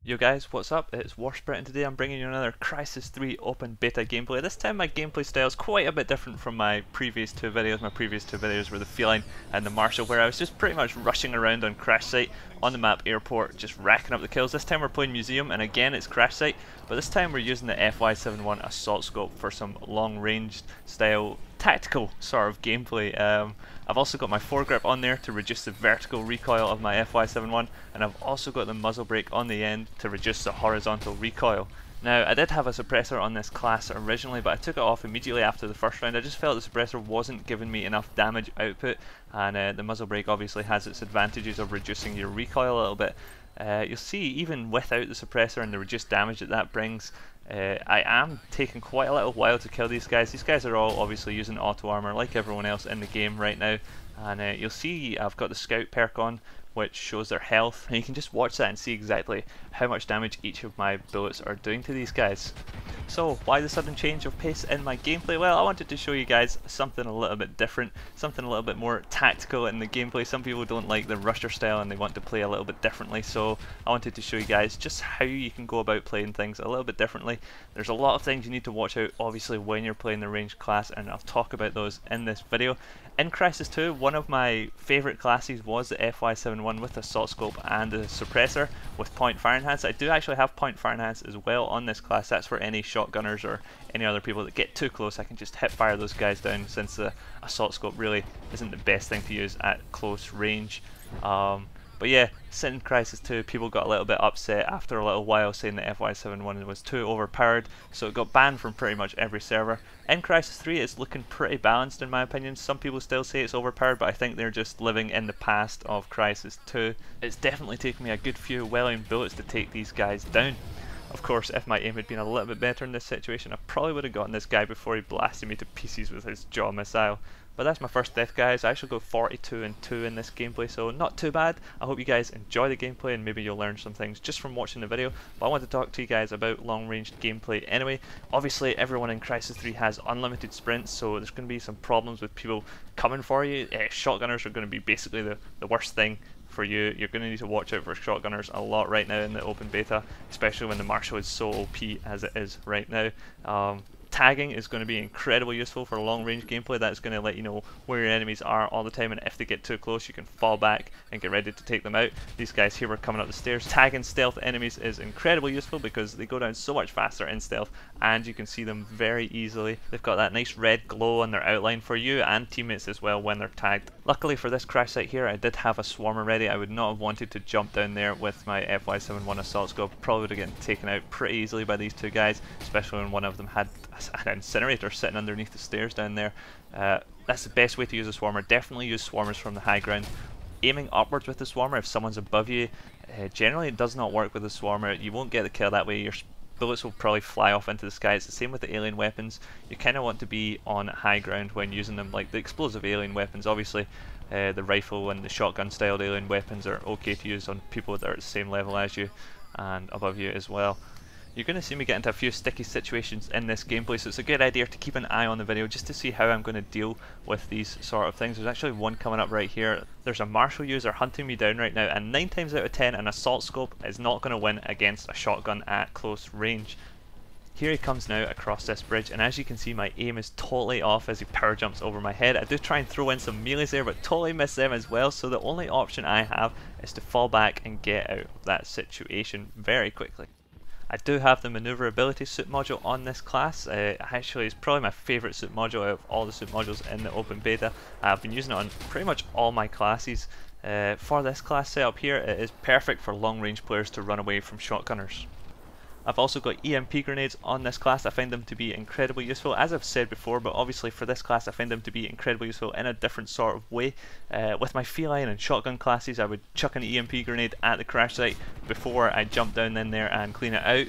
Yo guys, what's up? It's WarSpirit and today I'm bringing you another Crysis 3 open beta gameplay. This time my gameplay style is quite a bit different from my previous two videos. My previous two videos were the Feline and the Marshal, where I was just pretty much rushing around on crash site on the map airport, just racking up the kills. This time we're playing Museum and again it's crash site, but this time we're using the FY71 assault scope for some long range style tactical sort of gameplay. I've also got my foregrip on there to reduce the vertical recoil of my FY71, and I've also got the muzzle brake on the end to reduce the horizontal recoil. Now, I did have a suppressor on this class originally, but I took it off immediately after the first round. I just felt the suppressor wasn't giving me enough damage output, and the muzzle brake obviously has its advantages of reducing your recoil a little bit. You'll see, even without the suppressor and the reduced damage that brings, I am taking quite a little while to kill these guys. These guys are all obviously using auto armor like everyone else in the game right now, and you'll see I've got the scout perk on, which shows their health, and you can just watch that and see exactly how much damage each of my bullets are doing to these guys. So why the sudden change of pace in my gameplay? Well, I wanted to show you guys something a little bit different, something a little bit more tactical in the gameplay. Some people don't like the rusher style and they want to play a little bit differently, so I wanted to show you guys just how you can go about playing things a little bit differently. There's a lot of things you need to watch out obviously when you're playing the ranged class, and I'll talk about those in this video. In Crysis 2, one of my favourite classes was the FY71 with the assault scope and the suppressor with point fire enhance. I do actually have point fire enhance as well on this class. That's for any shotgunners or any other people that get too close. I can just hip fire those guys down, since the assault scope really isn't the best thing to use at close range. But yeah, in Crysis 2, people got a little bit upset after a little while, saying that FY71 was too overpowered, so it got banned from pretty much every server. In Crysis 3, it's looking pretty balanced in my opinion. Some people still say it's overpowered, but I think they're just living in the past of Crysis 2. It's definitely taken me a good few well-aimed bullets to take these guys down. Of course, if my aim had been a little bit better in this situation, I probably would have gotten this guy before he blasted me to pieces with his jaw missile. But that's my first death, guys. I actually go 42 and 2 in this gameplay, so not too bad. I hope you guys enjoy the gameplay and maybe you'll learn some things just from watching the video. But I want to talk to you guys about long range gameplay anyway. Obviously, everyone in Crysis 3 has unlimited sprints, so there's going to be some problems with people coming for you. Shotgunners are going to be basically the worst thing for you. You're going to need to watch out for shotgunners a lot right now in the open beta, especially when the Marshal is so OP as it is right now. Tagging is going to be incredibly useful for long range gameplay. That's going to let you know where your enemies are all the time, and if they get too close you can fall back and get ready to take them out. These guys here were coming up the stairs. Tagging stealth enemies is incredibly useful because they go down so much faster in stealth and you can see them very easily. They've got that nice red glow on their outline for you and teammates as well when they're tagged. Luckily for this crash site here, I did have a swarmer ready. I would not have wanted to jump down there with my FY71 assault scope. Probably would have gotten taken out pretty easily by these two guys, especially when one of them had an incinerator sitting underneath the stairs down there. That's the best way to use a swarmer. Definitely use swarmers from the high ground. Aiming upwards with the swarmer if someone's above you, generally it does not work with the swarmer. You won't get the kill that way. Your bullets will probably fly off into the sky. It's the same with the alien weapons. You kind of want to be on high ground when using them, like the explosive alien weapons. Obviously the rifle and the shotgun styled alien weapons are okay to use on people that are at the same level as you and above you as well. You're going to see me get into a few sticky situations in this gameplay, so it's a good idea to keep an eye on the video just to see how I'm going to deal with these sort of things. There's actually one coming up right here. There's a Marshal user hunting me down right now, and 9 times out of 10 an assault scope is not going to win against a shotgun at close range. Here he comes now across this bridge, and as you can see my aim is totally off as he power jumps over my head. I do try and throw in some melees there but totally miss them as well, so the only option I have is to fall back and get out of that situation very quickly. I do have the maneuverability suit module on this class. Actually, it's probably my favourite suit module out of all the suit modules in the open beta. I've been using it on pretty much all my classes. For this class setup here, it is perfect for long range players to run away from shotgunners. I've also got EMP grenades on this class. I find them to be incredibly useful, as I've said before, but obviously for this class I find them to be incredibly useful in a different sort of way. With my feline and shotgun classes, I would chuck an EMP grenade at the crash site before I jump down in there and clean it out.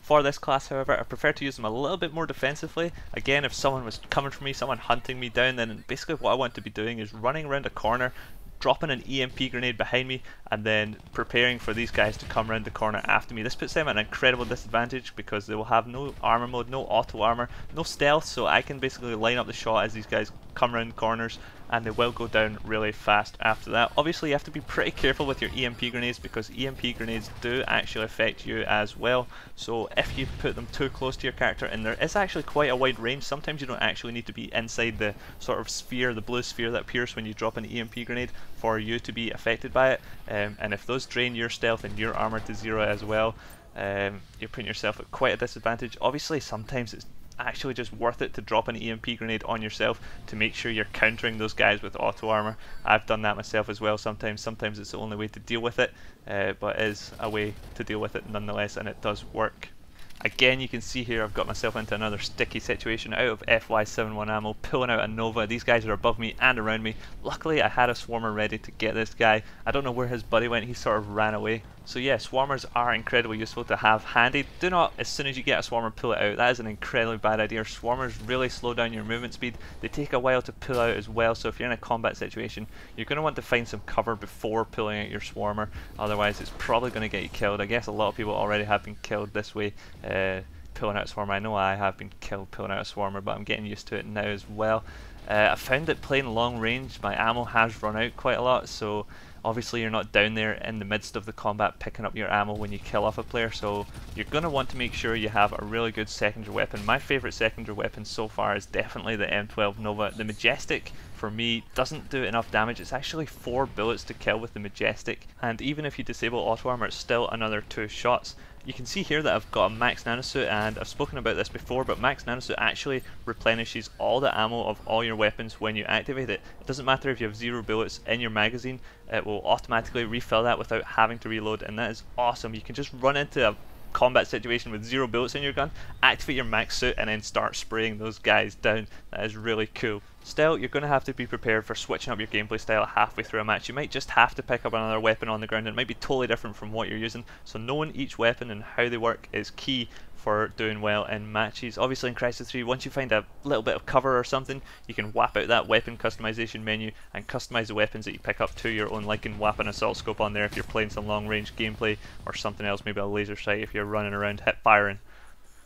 For this class, however, I prefer to use them a little bit more defensively. Again, if someone was coming for me, someone hunting me down, then basically what I want to be doing is running around a corner, dropping an EMP grenade behind me, and then preparing for these guys to come around the corner after me. This puts them at an incredible disadvantage because they will have no armor mode, no auto armor, no stealth, so I can basically line up the shot as these guys come around corners, and they will go down really fast after that. Obviously you have to be pretty careful with your EMP grenades, because EMP grenades do actually affect you as well. So if you put them too close to your character, and there is actually quite a wide range, sometimes you don't actually need to be inside the sort of sphere, the blue sphere that appears when you drop an EMP grenade for you to be affected by it. And if those drain your stealth and your armor to 0 as well, you're putting yourself at quite a disadvantage. Obviously sometimes it's actually just worth it to drop an EMP grenade on yourself to make sure you're countering those guys with auto armor. I've done that myself as well sometimes. Sometimes it's the only way to deal with it, but it is a way to deal with it nonetheless, and it does work. Again, you can see here I've got myself into another sticky situation out of FY71 ammo, pulling out a Nova. These guys are above me and around me. Luckily I had a swarmer ready to get this guy. I don't know where his buddy went, he sort of ran away. So yeah, swarmers are incredibly useful to have handy. Do not, as soon as you get a swarmer, pull it out. That is an incredibly bad idea. Swarmers really slow down your movement speed. They take a while to pull out as well, so if you're in a combat situation, you're going to want to find some cover before pulling out your swarmer. Otherwise it's probably going to get you killed. I guess a lot of people already have been killed this way, pulling out a swarmer. I know I have been killed pulling out a swarmer, but I'm getting used to it now as well. I found that playing long range, my ammo has run out quite a lot, so obviously you're not down there in the midst of the combat picking up your ammo when you kill off a player, so you're going to want to make sure you have a really good secondary weapon. My favourite secondary weapon so far is definitely the M12 Nova. The Majestic for me doesn't do enough damage. It's actually 4 bullets to kill with the Majestic, and even if you disable auto armor it's still another 2 shots. You can see here that I've got a max nanosuit, and I've spoken about this before, but max nanosuit actually replenishes all the ammo of all your weapons when you activate it. It doesn't matter if you have 0 bullets in your magazine, it will automatically refill that without having to reload, and that is awesome. You can just run into a combat situation with 0 bullets in your gun, activate your max suit, and then start spraying those guys down. That is really cool. Still, you're going to have to be prepared for switching up your gameplay style halfway through a match. You might just have to pick up another weapon on the ground, and it might be totally different from what you're using, so knowing each weapon and how they work is key for doing well in matches. Obviously in Crysis 3, once you find a little bit of cover or something, you can whap out that weapon customization menu and customize the weapons that you pick up to your own liking. Whap an assault scope on there if you're playing some long range gameplay, or something else, maybe a laser sight if you're running around hip firing.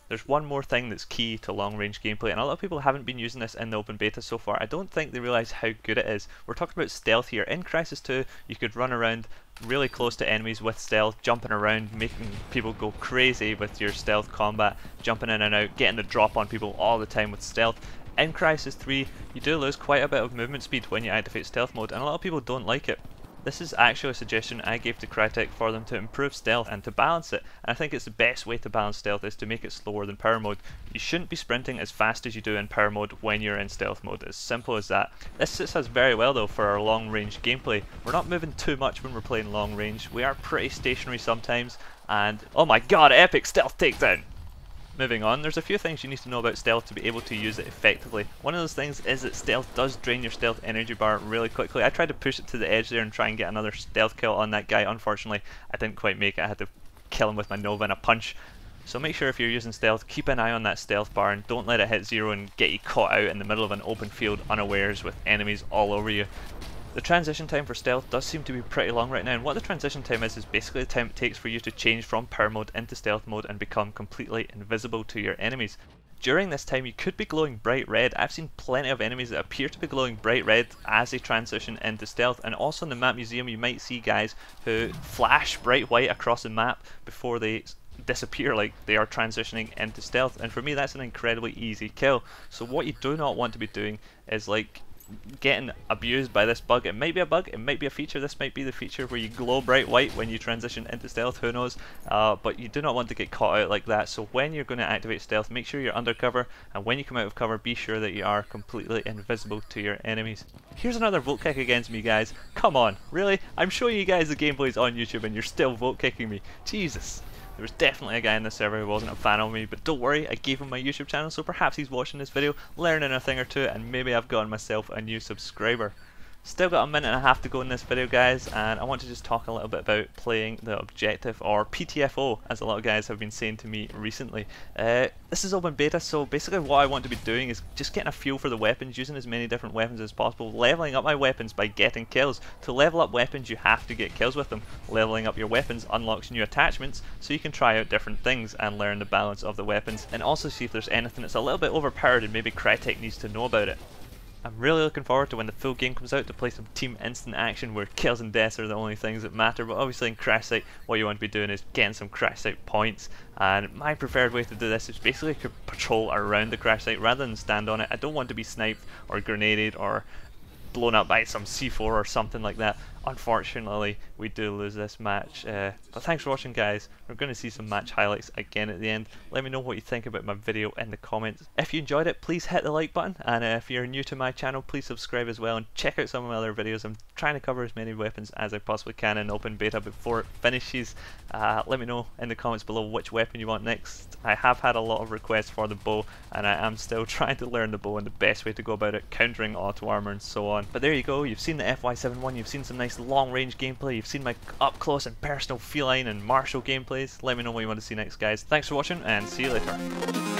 There's one more thing that's key to long range gameplay, and a lot of people haven't been using this in the open beta so far. I don't think they realise how good it is. We're talking about stealth here. In Crysis 2 you could run around really close to enemies with stealth, jumping around, making people go crazy with your stealth combat, jumping in and out, getting the drop on people all the time with stealth. In Crysis 3 you do lose quite a bit of movement speed when you activate stealth mode, and a lot of people don't like it. This is actually a suggestion I gave to Crytek for them to improve stealth and to balance it, and I think it's the best way to balance stealth is to make it slower than power mode. You shouldn't be sprinting as fast as you do in power mode when you're in stealth mode, as simple as that. This suits us very well though for our long range gameplay. We're not moving too much when we're playing long range, we are pretty stationary sometimes, and oh my god, epic stealth takedown! Moving on, there's a few things you need to know about stealth to be able to use it effectively. One of those things is that stealth does drain your stealth energy bar really quickly. I tried to push it to the edge there and try and get another stealth kill on that guy. Unfortunately, I didn't quite make it. I had to kill him with my Nova and a punch. So make sure if you're using stealth, keep an eye on that stealth bar and don't let it hit 0 and get you caught out in the middle of an open field unawares with enemies all over you. The transition time for stealth does seem to be pretty long right now, and what the transition time is basically the time it takes for you to change from power mode into stealth mode and become completely invisible to your enemies. During this time you could be glowing bright red. I've seen plenty of enemies that appear to be glowing bright red as they transition into stealth, and also in the map museum you might see guys who flash bright white across the map before they disappear, like they are transitioning into stealth, and for me that's an incredibly easy kill. So what you do not want to be doing is like getting abused by this bug. It might be a bug, it might be a feature. This might be the feature where you glow bright white when you transition into stealth, who knows, but you do not want to get caught out like that. So when you're going to activate stealth, make sure you're under cover, and when you come out of cover be sure that you are completely invisible to your enemies. Here's another vote kick against me, guys. Come on, really? I'm showing you guys the gameplays on YouTube and you're still vote kicking me. Jesus. There was definitely a guy in the server who wasn't a fan of me, but don't worry, I gave him my YouTube channel, so perhaps he's watching this video, learning a thing or two, and maybe I've gotten myself a new subscriber. Still got a minute and a half to go in this video, guys, and I want to just talk a little bit about playing the objective, or PTFO, as a lot of guys have been saying to me recently. This is open beta, so basically what I want to be doing is just getting a feel for the weapons, using as many different weapons as possible, leveling up my weapons by getting kills. To level up weapons you have to get kills with them. Leveling up your weapons unlocks new attachments, so you can try out different things and learn the balance of the weapons, and also see if there's anything that's a little bit overpowered and maybe Crytek needs to know about it. I'm really looking forward to when the full game comes out to play some team instant action where kills and deaths are the only things that matter, but obviously in Crysis what you want to be doing is getting some Crysis points, and my preferred way to do this is basically to patrol around the Crysis rather than stand on it. I don't want to be sniped or grenaded or blown up by some C4 or something like that. Unfortunately, we do lose this match, but thanks for watching, guys. We're going to see some match highlights again at the end. Let me know what you think about my video in the comments. If you enjoyed it, please hit the like button, and if you're new to my channel, please subscribe as well and check out some of my other videos. I'm trying to cover as many weapons as I possibly can in open beta before it finishes. Let me know in the comments below which weapon you want next. I have had a lot of requests for the bow, and I am still trying to learn the bow and the best way to go about it, countering auto armor and so on. But there you go, you've seen the FY71, you've seen some nice long range gameplay, you've seen my up close and personal feline and martial gameplays. Let me know what you want to see next, guys. Thanks for watching and see you later.